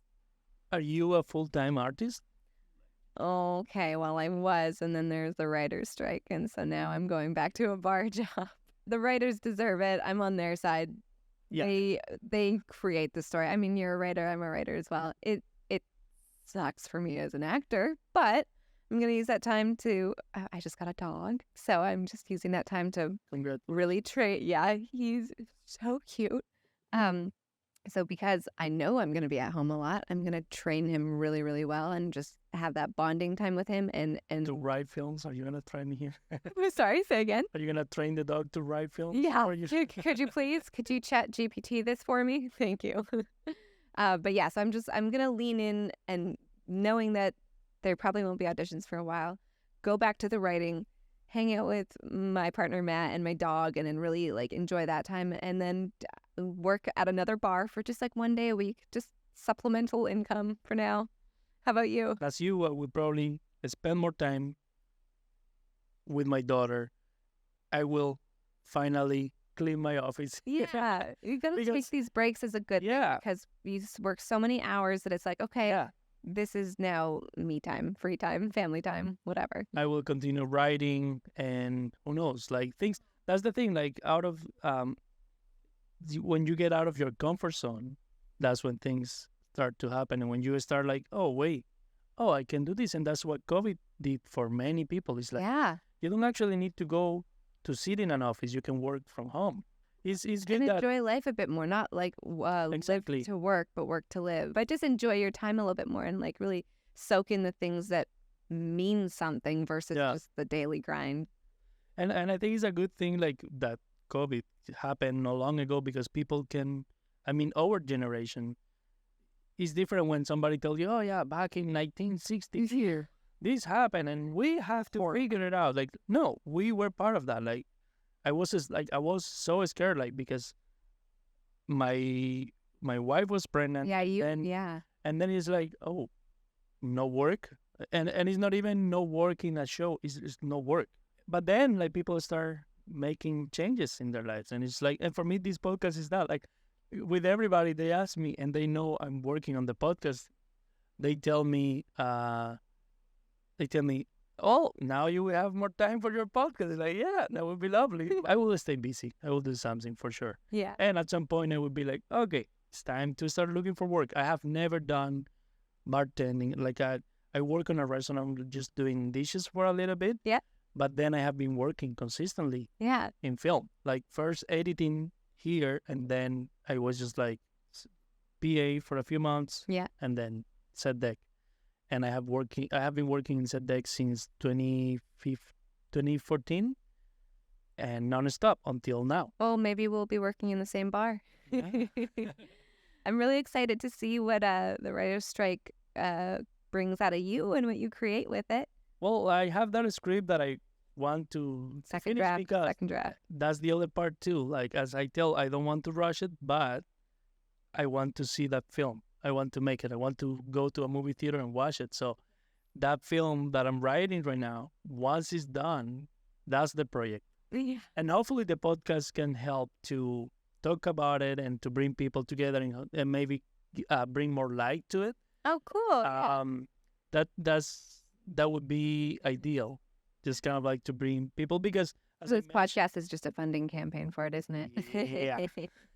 are you a full-time artist? Okay, well, I was, and then there's the writer's strike, and so now I'm going back to a bar job. The writers deserve it. I'm on their side. Yeah. They create the story. I mean, you're a writer. I'm a writer as well. It sucks for me as an actor, but I'm gonna use that time to. I just got a dog, so I'm just using that time to Congrats. really train. Yeah, he's so cute. So because I know I'm going to be at home a lot, I'm going to train him really, really well and just have that bonding time with him. And To write films? Are you gonna train here? sorry, say again. Are you gonna train the dog to write films? Yeah. Or you... Could you please? Could you chat GPT this for me? Thank you. But yeah, so I'm going to lean in and knowing that there probably won't be auditions for a while, go back to the writing, hang out with my partner, Matt, and my dog, and then really like enjoy that time. And then work at another bar for just like one day a week, just supplemental income for now. How about you? As you, I would probably spend more time with my daughter. I will finally clean my office. Yeah, you gotta Because- take these breaks as a good thing Yeah. because you work so many hours that it's like, okay, Yeah. this is now me time, free time, family time, whatever. I will continue writing, and who knows, like things. That's the thing. Like out of when you get out of your comfort zone, that's when things start to happen. And when you start like, oh wait, oh I can do this, and that's what COVID did for many people. It's like Yeah, you don't actually need to go to sit in an office. You can work from home. It's good and that enjoy life a bit more, not like exactly. live to work, but work to live. But just enjoy your time a little bit more and like really soak in the things that mean something versus Yeah. just the daily grind. And I think it's a good thing like that COVID happened not long ago because people can, I mean, our generation is different when somebody tells you, oh yeah, back in 1960s here, this happened and we have to figure it out. Like, no, we were part of that. Like, I was so scared, like, because my wife was pregnant. Yeah, and And then it's like, oh, no work. And it's not even no work in a show, it's no work. But then like people start making changes in their lives. And it's like, and for me, this podcast is that like with everybody, they ask me and they know I'm working on the podcast. They tell me, oh, now you will have more time for your podcast. It's like, yeah, that would be lovely. I will stay busy. I will do something for sure. Yeah. And at some point I would be like, okay, it's time to start looking for work. I have never done bartending. Like I work on a restaurant just doing dishes for a little bit. Yeah. But then I have been working consistently Yeah. in film. Like first editing here, and then I was just like PA for a few months. Yeah. And then set deck. And I have been working in set deck since 2014 and nonstop until now. Oh, maybe we'll be working in the same bar. Yeah. I'm really excited to see what the writer's strike brings out of you and what you create with it. Well, I have that script that I want to Second finish because draft. that's the other part too. Like as I tell, I don't want to rush it, but I want to see that film. I want to make it. I want to go to a movie theater and watch it. So that film that I'm writing right now, once it's done, that's the project. Yeah. And hopefully the podcast can help to talk about it and to bring people together and maybe bring more light to it. Oh, cool. Yeah. That would be ideal. Just kind of like to bring people because as I This podcast is just a funding campaign for it, isn't it?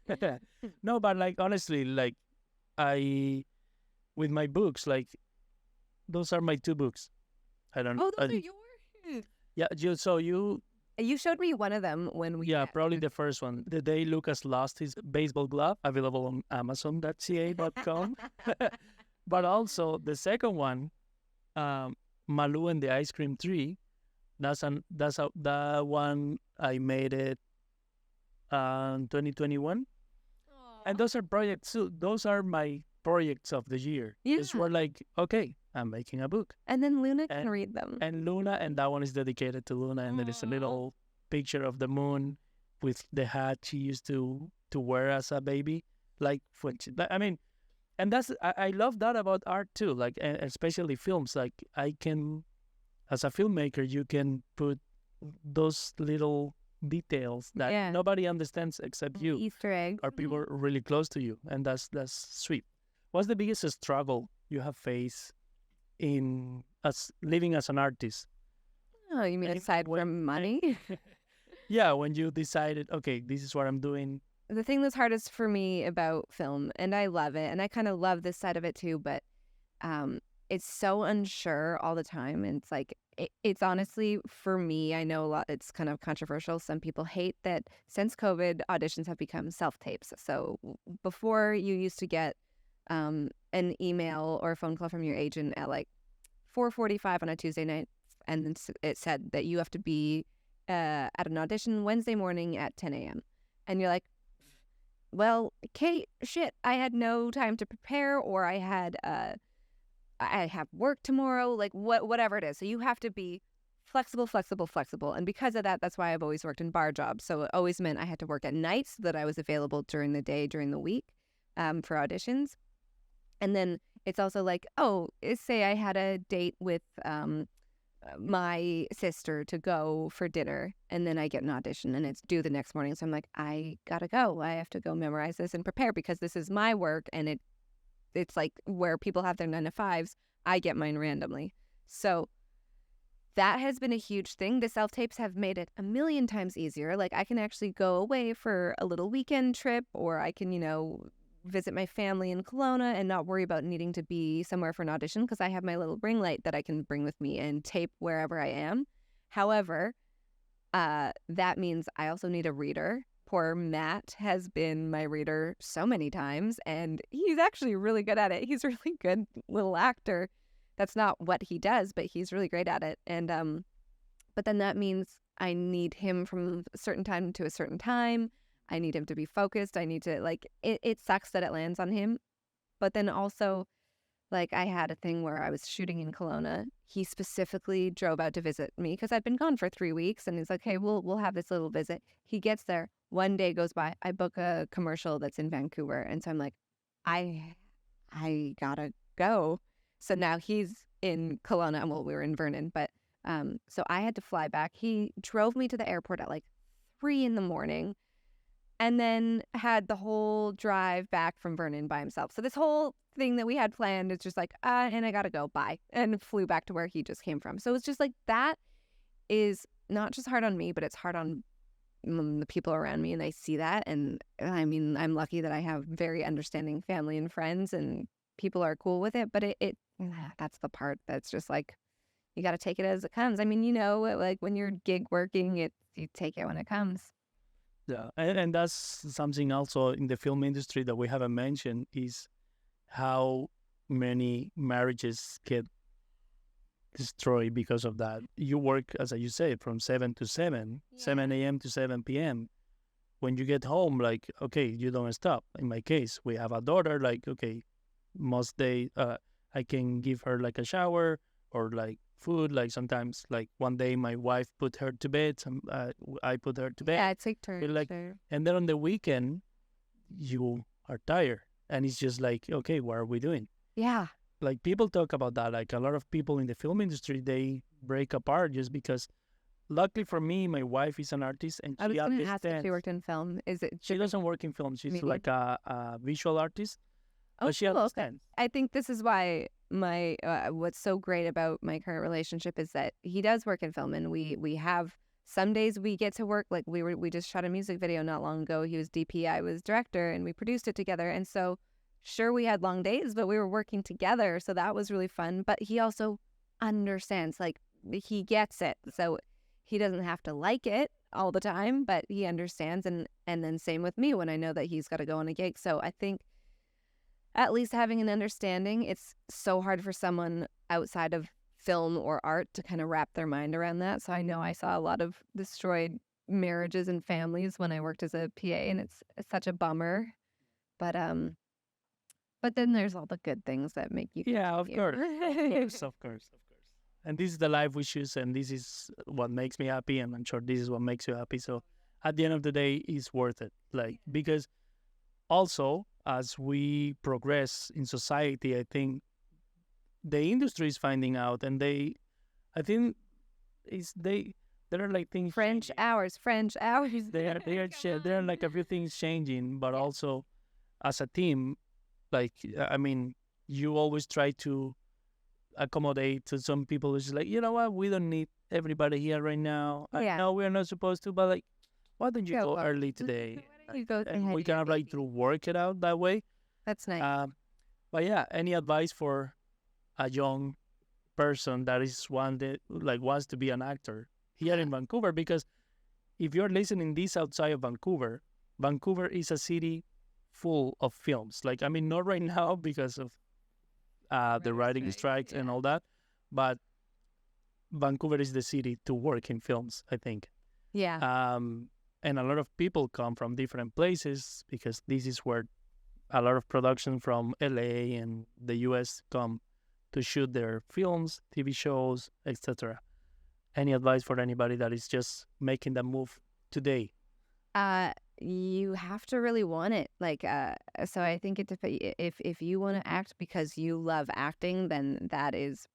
yeah. No, but like honestly, like I with my books, like those are my two books. I don't. Oh, those are yours. Yeah, You showed me one of them when we yeah, met. probably the first one. The day Lucas lost his baseball glove, available on Amazon.ca.com. But also the second one, Malu and the Ice Cream Tree. That one I made it 2021, and those are projects. So those are my projects of the year. Yeah. It's were like, okay, I'm making a book, And then Luna can read them. and Luna, and that one is dedicated to Luna, and there is a little picture of the moon with the hat she used to wear as a baby. Like when she, I mean, and I love that about art too. Like especially films. Like I can, as a filmmaker, you can put those little details that nobody understands except you. Easter eggs. Or people really close to you, and that's sweet. What's the biggest struggle you have faced in living as an artist? Oh, you mean aside from money? Yeah, when you decided, okay, this is what I'm doing. The thing that's hardest for me about film, and I love it, and I kind of love this side of it too, but it's so unsure all the time. And it's like, it's honestly, for me, I know a lot, it's kind of controversial. Some people hate that since COVID, auditions have become self-tapes. So before you used to get an email or a phone call from your agent at like 4:45 on a Tuesday night, and it said that you have to be at an audition Wednesday morning at 10 a.m. And you're like, well, Kate, shit, I had no time to prepare, or I have work tomorrow, like whatever it is. So you have to be flexible. And because of that, that's why I've always worked in bar jobs. So it always meant I had to work at night so that I was available during the day, during the week for auditions. And then it's also like, oh, say I had a date with my sister to go for dinner, and then I get an audition and it's due the next morning. So I'm like, I gotta go. I have to go memorize this and prepare because this is my work, and it's like where people have their 9 to 5s, I get mine randomly. So that has been a huge thing. The self-tapes have made it a million times easier. Like I can actually go away for a little weekend trip, or I can, visit my family in Kelowna and not worry about needing to be somewhere for an audition because I have my little ring light that I can bring with me and tape wherever I am. However, that means I also need a reader. Poor Matt has been my reader so many times, and he's actually really good at it. He's a really good little actor. That's not what he does, but he's really great at it. And but then that means I need him from a certain time to a certain time. I need him to be focused. I need to, like, it sucks that it lands on him. But then also, like, I had a thing where I was shooting in Kelowna. He specifically drove out to visit me because I'd been gone for 3 weeks. And he's like, hey, we'll have this little visit. He gets there. One day goes by. I book a commercial that's in Vancouver. And so I'm like, I gotta go. So now he's in Kelowna. Well, we were in Vernon. But so I had to fly back. He drove me to the airport at like 3 a.m. and then had the whole drive back from Vernon by himself. So this whole thing that we had planned is just like, and I gotta go, bye. And flew back to where he just came from. So it's just like, that is not just hard on me, but it's hard on the people around me. And I see that. And I mean, I'm lucky that I have very understanding family and friends, and people are cool with it. But that's the part that's just like, you gotta take it as it comes. I mean, like when you're gig working, you take it when it comes. Yeah, and that's something also in the film industry that we haven't mentioned is how many marriages get destroyed because of that. You work, as you say, from 7 to 7, 7 a.m. to 7 p.m. When you get home, like, okay, you don't stop. In my case, we have a daughter, like, okay, most day I can give her like a shower or like food. Like sometimes, like one day my wife put her to bed, I put her to bed. Yeah, it's like turns. Like, sure. And then on the weekend, you are tired. And it's just like, okay, what are we doing? Yeah. Like people talk about that. Like a lot of people in the film industry, they break apart just because luckily for me, my wife is an artist, and I was she going to ask if understands. she worked in film. Is it She doesn't work in film. She's Medium? like a visual artist, Oh, but she cool. Okay. understands. I think this is why my what's so great about my current relationship is that he does work in film, and we have some days we get to work. Like we just shot a music video not long ago. He was DP, I was director, and we produced it together. And so, sure, we had long days, but we were working together, so that was really fun. But he also understands, like he gets it, so he doesn't have to like it all the time, but he understands. And then same with me when I know that he's got to go on a gig. So I think at least having an understanding, it's so hard for someone outside of film or art to kind of wrap their mind around that. So I know I saw a lot of destroyed marriages and families when I worked as a PA, and it's such a bummer. But then there's all the good things that make you Yeah, of continue. course, of course. And this is the life we choose, and this is what makes me happy, and I'm sure this is what makes you happy. So at the end of the day, it's worth it. Like, because also as we progress in society, I think the industry is finding out, and I think there are like things French changing. hours. There are like a few things changing, but also as a team, like I mean, you always try to accommodate to some people who's like, you know what, we don't need everybody here right now. I Yeah. know we're not supposed to, but like, why don't you Go go up. early today? Why don't you go say And hi we to your kind of like baby? to work it out that way. That's nice. But yeah, any advice for a young person that is one that like wants to be an actor here in Vancouver? Because if you're listening this outside of Vancouver, Vancouver is a city full of films. Like, I mean, not right now because of the writing strikes and all that, but Vancouver is the city to work in films, I think. Yeah. And a lot of people come from different places because this is where a lot of production from LA and the US come to shoot their films, TV shows, etc. Any advice for anybody that is just making that move today? You have to really want it. Like, so I think if you want to act because you love acting, then that is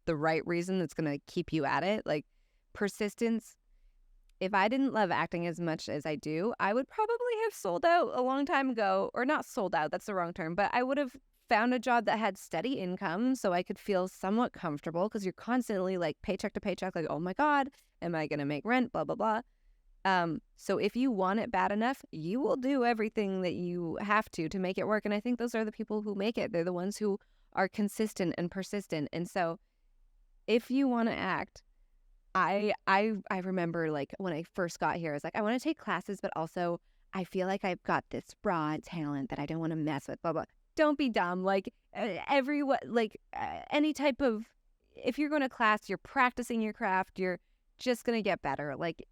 the right reason that's going to keep you at it. Like, persistence. If I didn't love acting as much as I do, I would probably have sold out a long time ago. Or not sold out, that's the wrong term, but I would have found a job that had steady income so I could feel somewhat comfortable, because you're constantly like paycheck to paycheck, like, oh my God, am I going to make rent? Blah, blah, blah. So if you want it bad enough, you will do everything that you have to make it work. And I think those are the people who make it. They're the ones who are consistent and persistent. And so if you want to act, I remember, like, when I first got here, I was like, I want to take classes, but also I feel like I've got this raw talent that I don't want to mess with, blah, blah. Don't be dumb. Like, any type of, if you're going to class, you're practicing your craft, you're just going to get better. Like,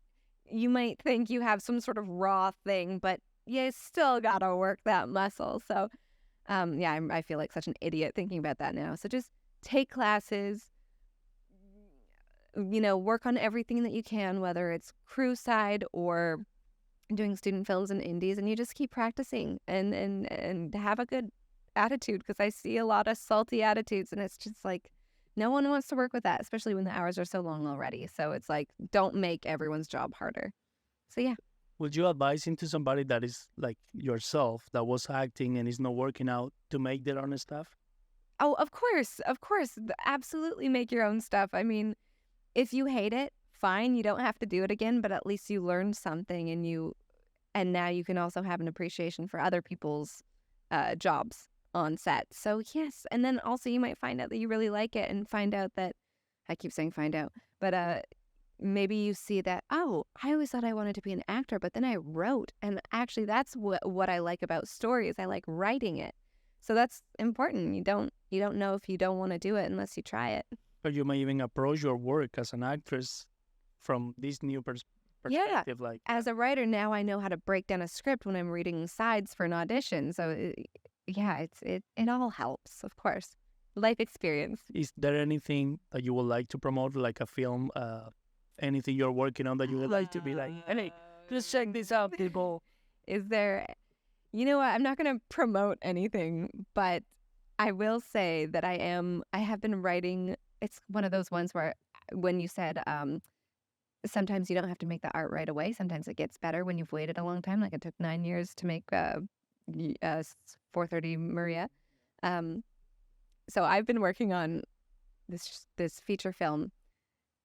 you might think you have some sort of raw thing, but you still got to work that muscle. So, yeah, I feel like such an idiot thinking about that now. So just take classes, work on everything that you can, whether it's crew side or doing student films and indies, and you just keep practicing and have a good attitude, because I see a lot of salty attitudes, and it's just like, no one wants to work with that, especially when the hours are so long already. So it's like, don't make everyone's job harder. So yeah. Would you advise into somebody that is like yourself, that was acting and is not working out, to make their own stuff? Oh, of course. Absolutely make your own stuff. I mean, if you hate it, fine. You don't have to do it again, but at least you learned something, and now you can also have an appreciation for other people's jobs on set. So yes, and then also you might find out that you really like it, and find out that, I keep saying find out, but maybe you see that, oh, I always thought I wanted to be an actor, but then I wrote, and actually that's what I like about stories. I like writing it. So that's important. You don't know if you don't want to do it unless you try it. Or you may even approach your work as an actress from this new perspective. Like, as a writer, now I know how to break down a script when I'm reading sides for an audition. So it all helps, of course. Life experience. Is there anything that you would like to promote, like a film, anything you're working on that you would like to be like, hey, just check this out, people? Is there, you know what? I'm not going to promote anything, but I will say that I have been writing. It's one of those ones where when you said sometimes you don't have to make the art right away. Sometimes it gets better when you've waited a long time. Like it took 9 years to make 4:30 María. So I've been working on this feature film,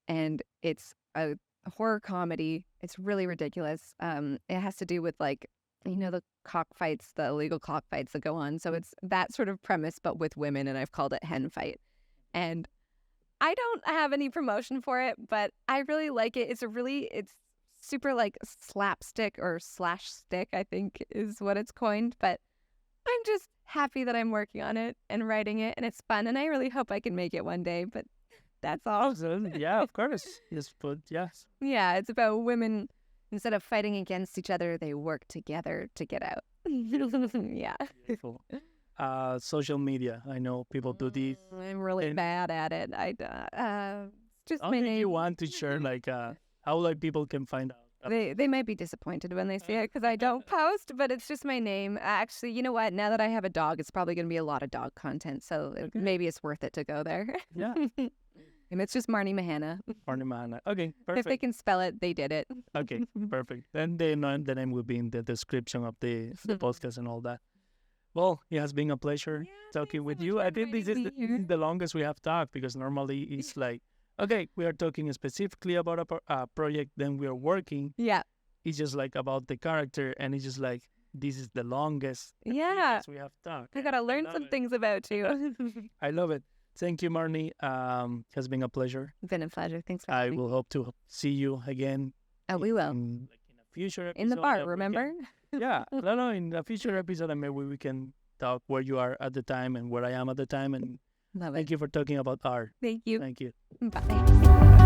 and it's a horror comedy. It's really ridiculous. It has to do with like, the cockfights, the illegal cockfights that go on. So it's that sort of premise, but with women, and I've called it Hen Fight. And I don't have any promotion for it, but I really like it. It's super like slapstick or slash stick, I think is what it's coined. But I'm just happy that I'm working on it and writing it, and it's fun. And I really hope I can make it one day, but that's all. Yeah, of course. Yes, but yes. Yeah, it's about women. Instead of fighting against each other, they work together to get out. Yeah. Beautiful. Social media. I know people do this. I'm really And- bad at it. Just I my think name. you want to share like how like people can find out. They might be disappointed when they see it because I don't post, but it's just my name. Actually, you know what? Now that I have a dog, it's probably going to be a lot of dog content, so maybe it's worth it to go there. Yeah. And it's just Marnie Mahannah. Marnie Mahannah. Okay, If they perfect. can spell it, they did it. Okay, perfect. Then the name will be in the description of the podcast and all that. Well, it has been a pleasure talking with you. I think this is the longest we have talked, because normally it's like, okay, we are talking specifically about a project, then we are working. Yeah. It's just like about the character, and it's just like, this is the longest Yeah. we have talked. I got to learn love some it. things about you. I love it. Thank you, Marnie. Has been a pleasure. Been a pleasure. Thanks for I having me. will hope to see you again. Oh, we will. In a future episode. In the bar, that we can- remember? Yeah, no, in a future episode, and maybe we can talk where you are at the time and where I am at the time. And Love it. thank you for talking about art. Thank you. Thank you. Bye.